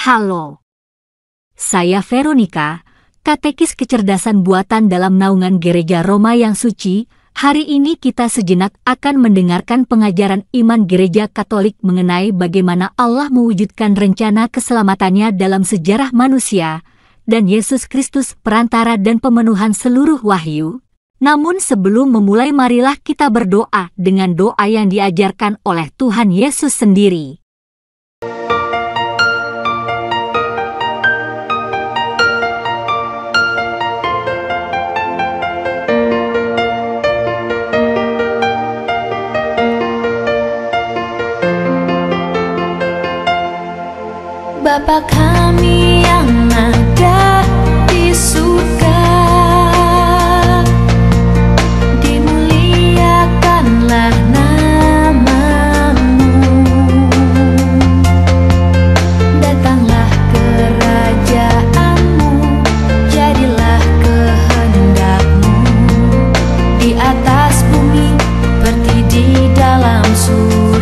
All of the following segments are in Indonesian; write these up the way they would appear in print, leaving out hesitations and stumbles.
Halo, saya Veronica, katekis kecerdasan buatan dalam naungan Gereja Roma yang Suci. Hari ini kita sejenak akan mendengarkan pengajaran iman Gereja Katolik mengenai bagaimana Allah mewujudkan rencana keselamatannya dalam sejarah manusia, dan Yesus Kristus perantara dan pemenuhan seluruh wahyu. Namun sebelum memulai, marilah kita berdoa dengan doa yang diajarkan oleh Tuhan Yesus sendiri. Bapa kami yang ada di surga, dimuliakanlah nama-Mu. Datanglah kerajaan-Mu, jadilah kehendak-Mu di atas bumi seperti di dalam surga.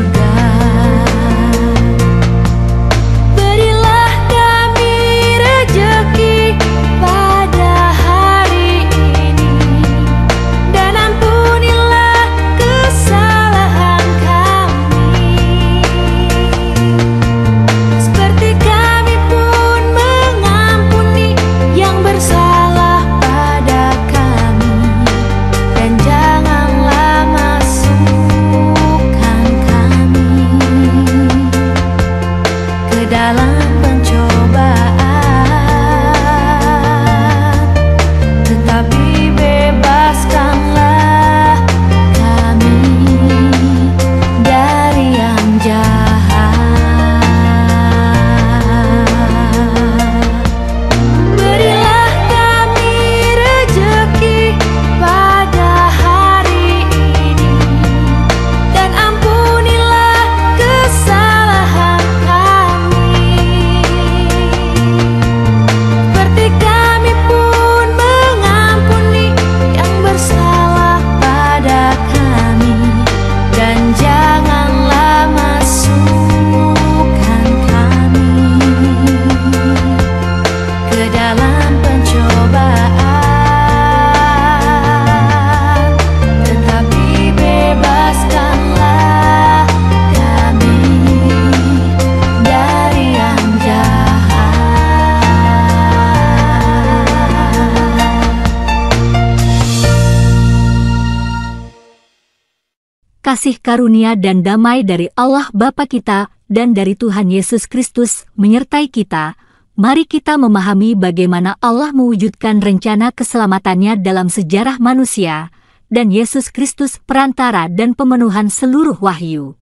Kasih karunia dan damai dari Allah Bapa kita dan dari Tuhan Yesus Kristus menyertai kita. Mari kita memahami bagaimana Allah mewujudkan rencana keselamatannya dalam sejarah manusia, dan Yesus Kristus perantara dan pemenuhan seluruh wahyu.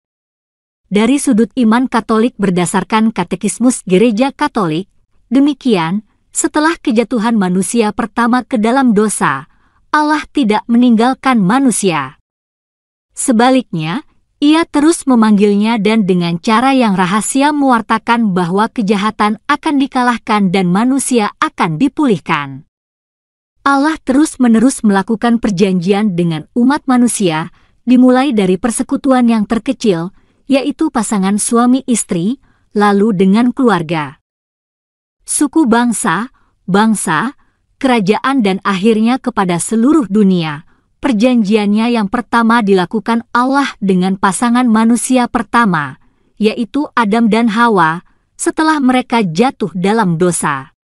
Dari sudut iman Katolik berdasarkan Katekismus Gereja Katolik, demikian, setelah kejatuhan manusia pertama ke dalam dosa, Allah tidak meninggalkan manusia. Sebaliknya, Ia terus memanggilnya dan dengan cara yang rahasia mewartakan bahwa kejahatan akan dikalahkan dan manusia akan dipulihkan. Allah terus-menerus melakukan perjanjian dengan umat manusia, dimulai dari persekutuan yang terkecil, yaitu pasangan suami istri, lalu dengan keluarga, suku bangsa, kerajaan dan akhirnya kepada seluruh dunia. Perjanjiannya yang pertama dilakukan Allah dengan pasangan manusia pertama, yaitu Adam dan Hawa, setelah mereka jatuh dalam dosa.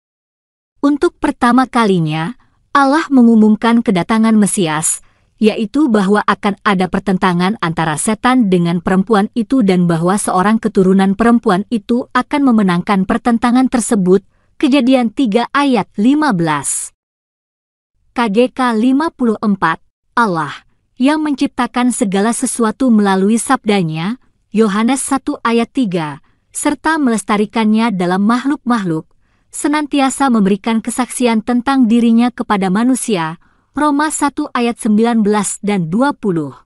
Untuk pertama kalinya, Allah mengumumkan kedatangan Mesias, yaitu bahwa akan ada pertentangan antara setan dengan perempuan itu dan bahwa seorang keturunan perempuan itu akan memenangkan pertentangan tersebut. Kejadian 3 ayat 15. KGK 54. Allah, yang menciptakan segala sesuatu melalui sabdanya, Yohanes 1 ayat 3, serta melestarikannya dalam makhluk-makhluk, senantiasa memberikan kesaksian tentang dirinya kepada manusia, Roma 1 ayat 19 dan 20.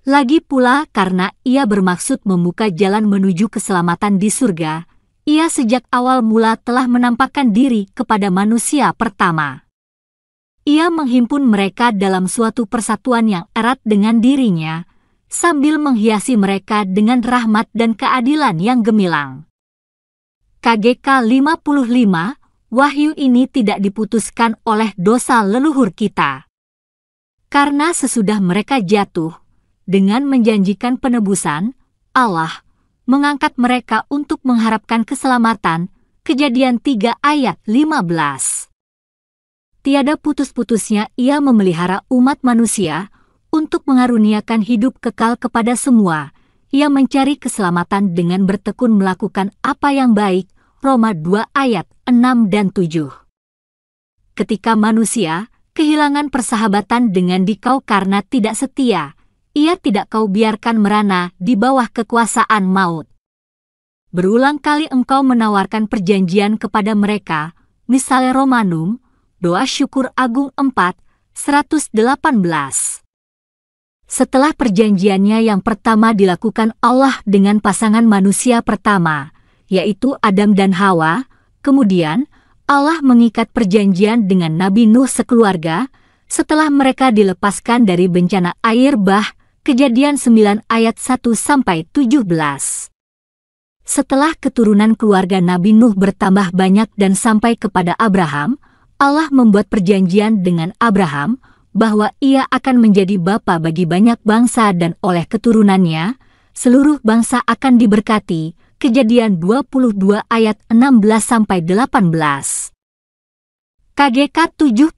Lagi pula karena Ia bermaksud membuka jalan menuju keselamatan di surga, Ia sejak awal mula telah menampakkan diri kepada manusia pertama. Ia menghimpun mereka dalam suatu persatuan yang erat dengan dirinya, sambil menghiasi mereka dengan rahmat dan keadilan yang gemilang. KGK 55, wahyu ini tidak diputuskan oleh dosa leluhur kita. Karena sesudah mereka jatuh, dengan menjanjikan penebusan, Allah mengangkat mereka untuk mengharapkan keselamatan. Kejadian 3 ayat 15. Tiada putus-putusnya Ia memelihara umat manusia untuk mengaruniakan hidup kekal kepada semua. Ia mencari keselamatan dengan bertekun melakukan apa yang baik. Roma 2 ayat 6 dan 7. Ketika manusia kehilangan persahabatan dengan dikau karena tidak setia, Ia tidak kau biarkan merana di bawah kekuasaan maut. Berulang kali engkau menawarkan perjanjian kepada mereka, misalnya Romanum, doa syukur agung 4, 118. Setelah perjanjiannya yang pertama dilakukan Allah dengan pasangan manusia pertama, yaitu Adam dan Hawa, kemudian Allah mengikat perjanjian dengan Nabi Nuh sekeluarga, setelah mereka dilepaskan dari bencana air bah, Kejadian 9 ayat 1-17. Setelah keturunan keluarga Nabi Nuh bertambah banyak dan sampai kepada Abraham, Allah membuat perjanjian dengan Abraham bahwa ia akan menjadi bapa bagi banyak bangsa dan oleh keturunannya, seluruh bangsa akan diberkati. Kejadian 22 ayat 16-18. KGK 72,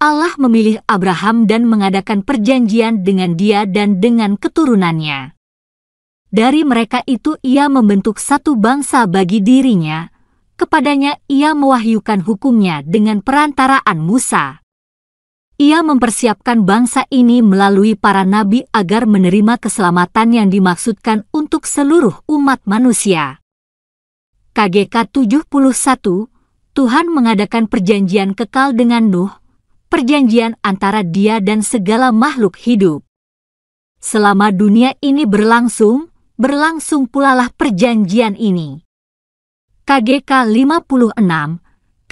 Allah memilih Abraham dan mengadakan perjanjian dengan dia dan dengan keturunannya. Dari mereka itu Ia membentuk satu bangsa bagi dirinya, kepadanya Ia mewahyukan hukumnya dengan perantaraan Musa. Ia mempersiapkan bangsa ini melalui para nabi agar menerima keselamatan yang dimaksudkan untuk seluruh umat manusia. KGK 71, Tuhan mengadakan perjanjian kekal dengan Nuh, perjanjian antara Dia dan segala makhluk hidup. Selama dunia ini berlangsung pulalah perjanjian ini. KGK 56,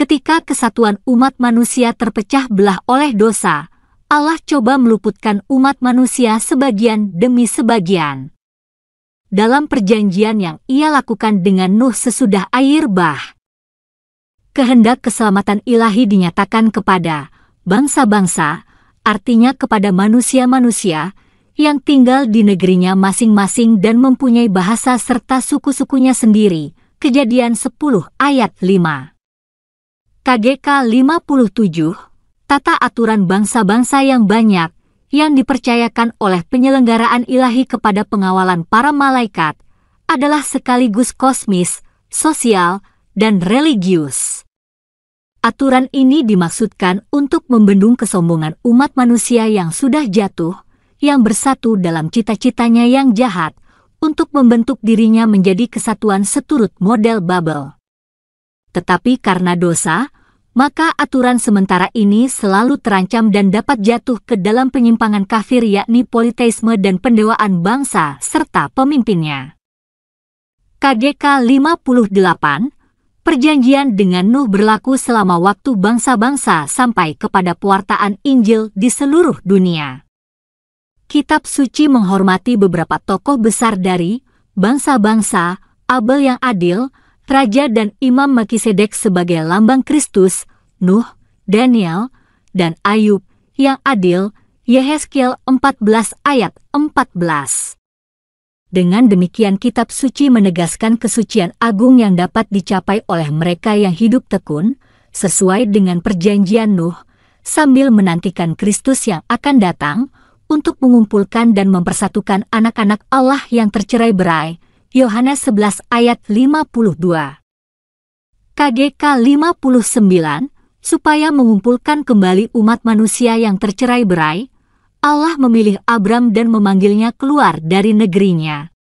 ketika kesatuan umat manusia terpecah belah oleh dosa, Allah coba meluputkan umat manusia sebagian demi sebagian. Dalam perjanjian yang Ia lakukan dengan Nuh sesudah air bah, kehendak keselamatan ilahi dinyatakan kepada bangsa-bangsa, artinya kepada manusia-manusia yang tinggal di negerinya masing-masing dan mempunyai bahasa serta suku-sukunya sendiri. Kejadian 10 ayat 5. KGK 57, tata aturan bangsa-bangsa yang banyak, yang dipercayakan oleh penyelenggaraan ilahi kepada pengawalan para malaikat, adalah sekaligus kosmis, sosial, dan religius. Aturan ini dimaksudkan untuk membendung kesombongan umat manusia yang sudah jatuh, yang bersatu dalam cita-citanya yang jahat, untuk membentuk dirinya menjadi kesatuan seturut model Babel. Tetapi karena dosa, maka aturan sementara ini selalu terancam dan dapat jatuh ke dalam penyimpangan kafir yakni politeisme dan pendewaan bangsa serta pemimpinnya. KGK 58, perjanjian dengan Nuh berlaku selama waktu bangsa-bangsa sampai kepada pewartaan Injil di seluruh dunia. Kitab suci menghormati beberapa tokoh besar dari bangsa-bangsa, Abel yang adil, Raja dan Imam Melkisedek sebagai lambang Kristus, Nuh, Daniel, dan Ayub yang adil, Yehezkiel 14 ayat 14. Dengan demikian kitab suci menegaskan kesucian agung yang dapat dicapai oleh mereka yang hidup tekun, sesuai dengan perjanjian Nuh, sambil menantikan Kristus yang akan datang, untuk mengumpulkan dan mempersatukan anak-anak Allah yang tercerai-berai. Yohanes 11 ayat 52. KGK 59, supaya mengumpulkan kembali umat manusia yang tercerai-berai, Allah memilih Abram dan memanggilnya keluar dari negerinya,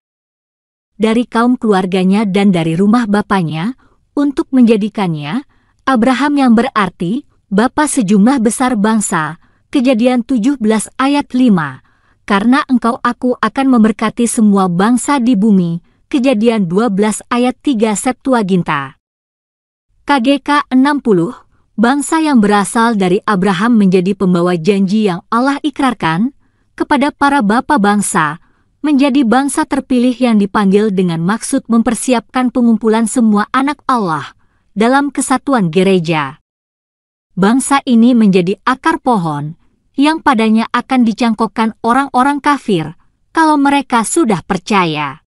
dari kaum keluarganya dan dari rumah bapanya, untuk menjadikannya Abraham yang berarti bapa sejumlah besar bangsa. Kejadian 17 ayat 5, karena engkau aku akan memberkati semua bangsa di bumi. Kejadian 12 ayat 3 Septuaginta. KGK 60, bangsa yang berasal dari Abraham menjadi pembawa janji yang Allah ikrarkan kepada para bapa bangsa, menjadi bangsa terpilih yang dipanggil dengan maksud mempersiapkan pengumpulan semua anak Allah dalam kesatuan gereja. Bangsa ini menjadi akar pohon yang padanya akan dicangkokkan orang-orang kafir kalau mereka sudah percaya.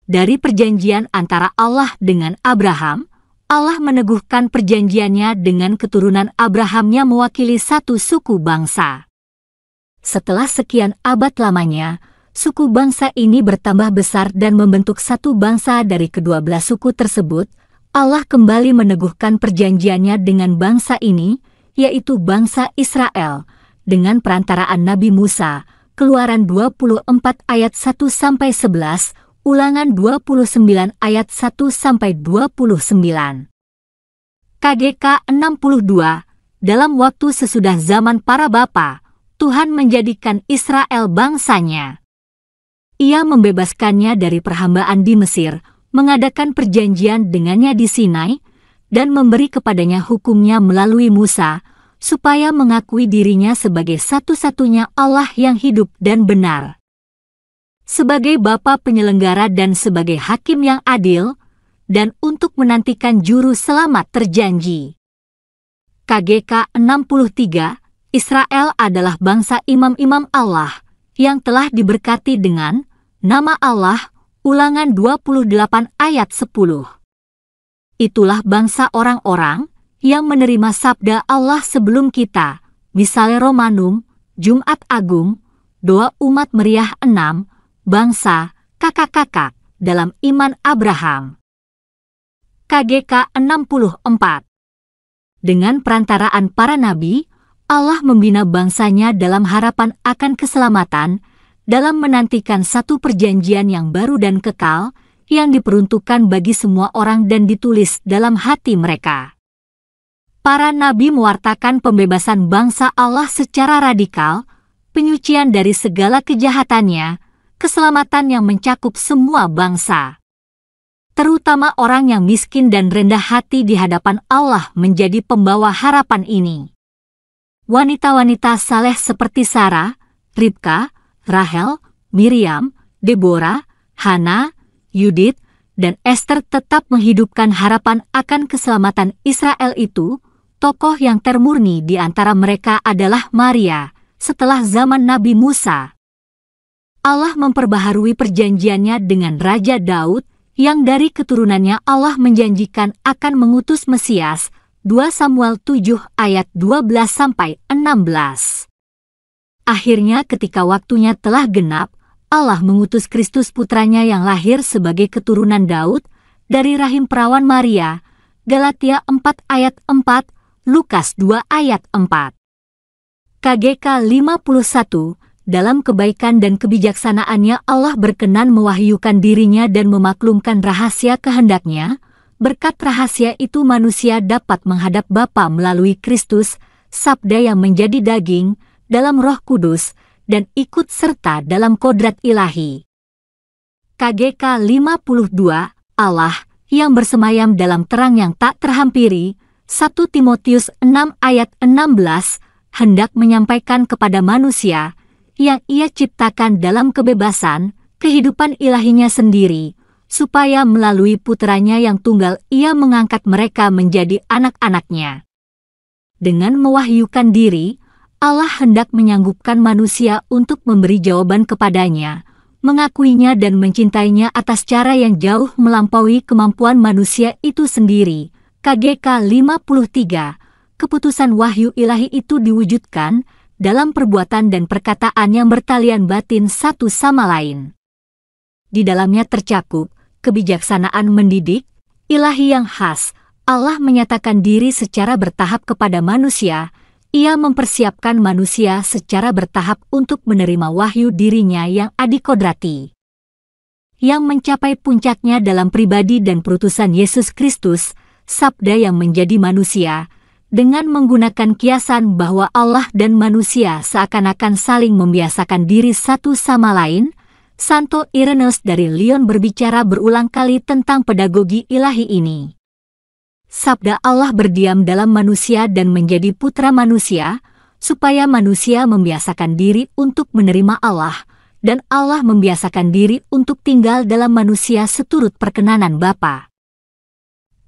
Dari perjanjian antara Allah dengan Abraham, Allah meneguhkan perjanjiannya dengan keturunan Abraham yang mewakili satu suku bangsa. Setelah sekian abad lamanya, suku bangsa ini bertambah besar dan membentuk satu bangsa dari kedua belah suku tersebut. Allah kembali meneguhkan perjanjiannya dengan bangsa ini, yaitu bangsa Israel, dengan perantaraan Nabi Musa. Keluaran 24 ayat 1-11, Ulangan 29 ayat 1-29. KGK 62, dalam waktu sesudah zaman para bapa, Tuhan menjadikan Israel bangsanya. Ia membebaskannya dari perhambaan di Mesir, mengadakan perjanjian dengannya di Sinai, dan memberi kepadanya hukumnya melalui Musa, supaya mengakui dirinya sebagai satu-satunya Allah yang hidup dan benar. Sebagai Bapa penyelenggara dan sebagai Hakim yang adil, dan untuk menantikan juru selamat terjanji. KGK 63, Israel adalah bangsa imam-imam Allah, yang telah diberkati dengan nama Allah. Ulangan 28 ayat 10. Itulah bangsa orang-orang yang menerima sabda Allah sebelum kita, misalnya Romanum, Jumat Agung, doa umat meriah 6, bangsa, kakak-kakak, dalam iman Abraham. KGK 64. Dengan perantaraan para nabi, Allah membina bangsanya dalam harapan akan keselamatan, dalam menantikan satu perjanjian yang baru dan kekal, yang diperuntukkan bagi semua orang dan ditulis dalam hati mereka. Para nabi mewartakan pembebasan bangsa Allah secara radikal, penyucian dari segala kejahatannya, keselamatan yang mencakup semua bangsa. Terutama orang yang miskin dan rendah hati di hadapan Allah menjadi pembawa harapan ini. Wanita-wanita saleh seperti Sarah, Ribka, Rahel, Miriam, Deborah, Hana, Yudit, dan Esther tetap menghidupkan harapan akan keselamatan Israel itu. Tokoh yang termurni di antara mereka adalah Maria, setelah zaman Nabi Musa. Allah memperbaharui perjanjiannya dengan Raja Daud, yang dari keturunannya Allah menjanjikan akan mengutus Mesias. 2 Samuel 7 ayat 12-16. Akhirnya ketika waktunya telah genap, Allah mengutus Kristus putranya yang lahir sebagai keturunan Daud, dari rahim perawan Maria. Galatia 4 ayat 4, Lukas 2 ayat 4. KGK 51, dalam kebaikan dan kebijaksanaannya Allah berkenan mewahyukan dirinya dan memaklumkan rahasia kehendaknya. Berkat rahasia itu manusia dapat menghadap Bapa melalui Kristus, sabda yang menjadi daging, dalam Roh Kudus, dan ikut serta dalam kodrat ilahi. KGK 52, Allah, yang bersemayam dalam terang yang tak terhampiri, 1 Timotius 6 ayat 16, hendak menyampaikan kepada manusia, yang ia ciptakan dalam kebebasan, kehidupan ilahinya sendiri, supaya melalui putranya yang tunggal ia mengangkat mereka menjadi anak-anaknya. Dengan mewahyukan diri, Allah hendak menyanggupkan manusia untuk memberi jawaban kepadanya, mengakuinya dan mencintainya atas cara yang jauh melampaui kemampuan manusia itu sendiri. KGK 53, keputusan wahyu ilahi itu diwujudkan dalam perbuatan dan perkataan yang bertalian batin satu sama lain. Di dalamnya tercakup kebijaksanaan mendidik, ilahi yang khas. Allah menyatakan diri secara bertahap kepada manusia. Ia mempersiapkan manusia secara bertahap untuk menerima wahyu dirinya yang adikodrati, yang mencapai puncaknya dalam pribadi dan perutusan Yesus Kristus, sabda yang menjadi manusia, dengan menggunakan kiasan bahwa Allah dan manusia seakan-akan saling membiasakan diri satu sama lain. Santo Irenaeus dari Lyon berbicara berulang kali tentang pedagogi ilahi ini. Sabda Allah berdiam dalam manusia dan menjadi putra manusia, supaya manusia membiasakan diri untuk menerima Allah, dan Allah membiasakan diri untuk tinggal dalam manusia seturut perkenanan Bapa.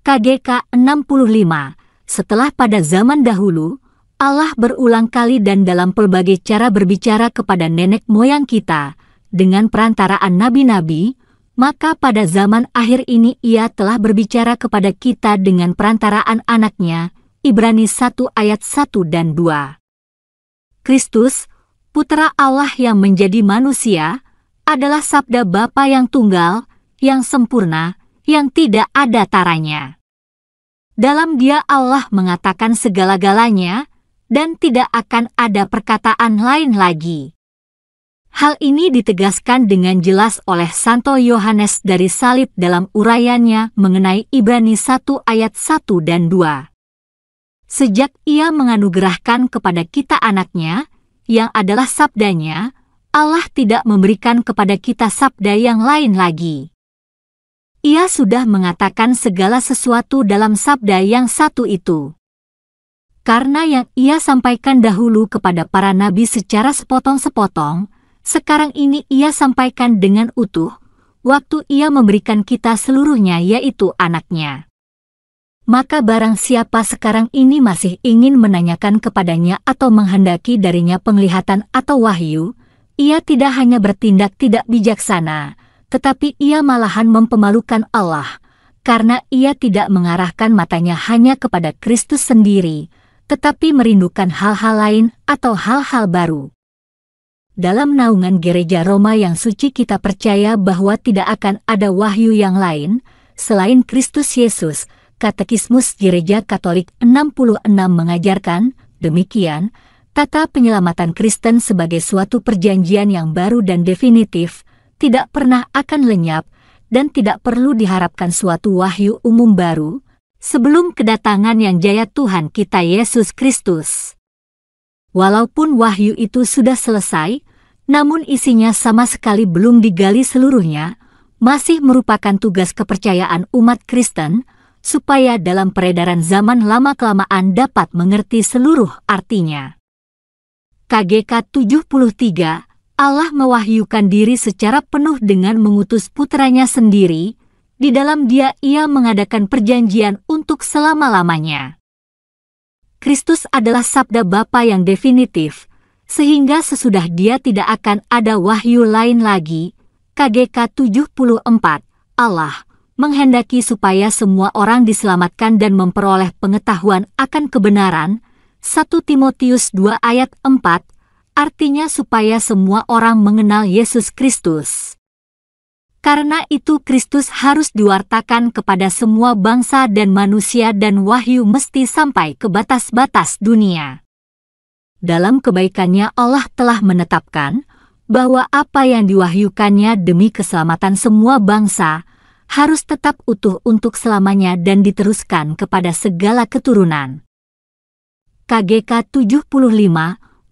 KGK 65. Setelah pada zaman dahulu, Allah berulang kali dan dalam pelbagai cara berbicara kepada nenek moyang kita, dengan perantaraan nabi-nabi, maka pada zaman akhir ini Ia telah berbicara kepada kita dengan perantaraan anaknya, Ibrani 1 ayat 1 dan 2. Kristus, Putra Allah yang menjadi manusia, adalah sabda Bapa yang tunggal, yang sempurna, yang tidak ada taranya. Dalam Dia Allah mengatakan segala-galanya, dan tidak akan ada perkataan lain lagi. Hal ini ditegaskan dengan jelas oleh Santo Yohanes dari Salib dalam uraiannya mengenai Ibrani 1 ayat 1 dan 2. Sejak Ia menganugerahkan kepada kita anaknya, yang adalah sabdanya, Allah tidak memberikan kepada kita sabda yang lain lagi. Ia sudah mengatakan segala sesuatu dalam sabda yang satu itu. Karena yang Ia sampaikan dahulu kepada para nabi secara sepotong-sepotong, sekarang ini Ia sampaikan dengan utuh, waktu Ia memberikan kita seluruhnya yaitu anaknya. Maka barang siapa sekarang ini masih ingin menanyakan kepadanya atau menghendaki darinya penglihatan atau wahyu, ia tidak hanya bertindak tidak bijaksana, tetapi ia malahan mempemalukan Allah, karena ia tidak mengarahkan matanya hanya kepada Kristus sendiri, tetapi merindukan hal-hal lain atau hal-hal baru. Dalam naungan Gereja Roma yang suci kita percaya bahwa tidak akan ada wahyu yang lain, selain Kristus Yesus. Katekismus Gereja Katolik 66 mengajarkan, demikian, tata penyelamatan Kristen sebagai suatu perjanjian yang baru dan definitif, tidak pernah akan lenyap, dan tidak perlu diharapkan suatu wahyu umum baru, sebelum kedatangan yang jaya Tuhan kita Yesus Kristus. Walaupun wahyu itu sudah selesai, namun isinya sama sekali belum digali seluruhnya, masih merupakan tugas kepercayaan umat Kristen, supaya dalam peredaran zaman lama-kelamaan dapat mengerti seluruh artinya. KGK 73, Allah mewahyukan diri secara penuh dengan mengutus putranya sendiri, di dalam Dia Ia mengadakan perjanjian untuk selama-lamanya. Kristus adalah sabda Bapa yang definitif, sehingga sesudah Dia tidak akan ada wahyu lain lagi. KGK 74, Allah menghendaki supaya semua orang diselamatkan dan memperoleh pengetahuan akan kebenaran, 1 Timotius 2 ayat 4, artinya supaya semua orang mengenal Yesus Kristus. Karena itu Kristus harus diwartakan kepada semua bangsa dan manusia dan wahyu mesti sampai ke batas-batas dunia. Dalam kebaikannya Allah telah menetapkan bahwa apa yang diwahyukannya demi keselamatan semua bangsa harus tetap utuh untuk selamanya dan diteruskan kepada segala keturunan. KGK 75,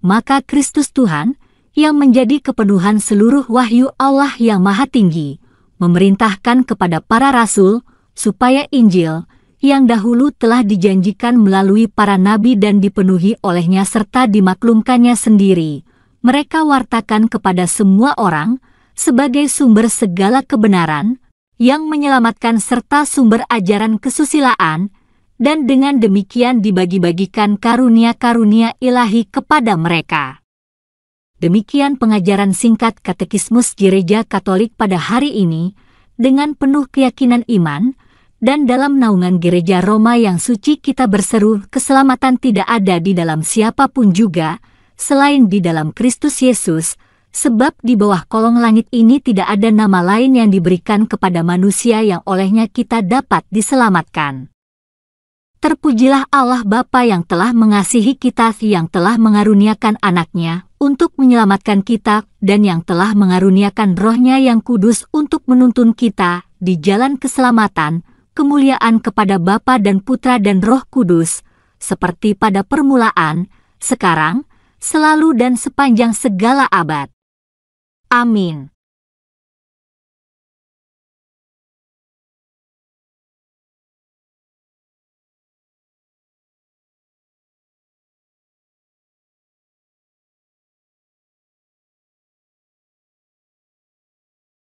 maka Kristus Tuhan, yang menjadi kepenuhan seluruh wahyu Allah yang Maha Tinggi, memerintahkan kepada para rasul, supaya Injil, yang dahulu telah dijanjikan melalui para nabi dan dipenuhi olehnya serta dimaklumkannya sendiri, mereka wartakan kepada semua orang, sebagai sumber segala kebenaran, yang menyelamatkan serta sumber ajaran kesusilaan, dan dengan demikian dibagi-bagikan karunia-karunia ilahi kepada mereka. Demikian pengajaran singkat Katekismus Gereja Katolik pada hari ini, dengan penuh keyakinan iman, dan dalam naungan Gereja Roma yang suci kita berseru keselamatan tidak ada di dalam siapapun juga, selain di dalam Kristus Yesus, sebab di bawah kolong langit ini tidak ada nama lain yang diberikan kepada manusia yang olehnya kita dapat diselamatkan. Terpujilah Allah Bapa yang telah mengasihi kita, yang telah mengaruniakan anaknya untuk menyelamatkan kita, dan yang telah mengaruniakan Roh-Nya yang kudus untuk menuntun kita di jalan keselamatan, kemuliaan kepada Bapa dan Putra dan Roh Kudus, seperti pada permulaan, sekarang, selalu dan sepanjang segala abad. Amin.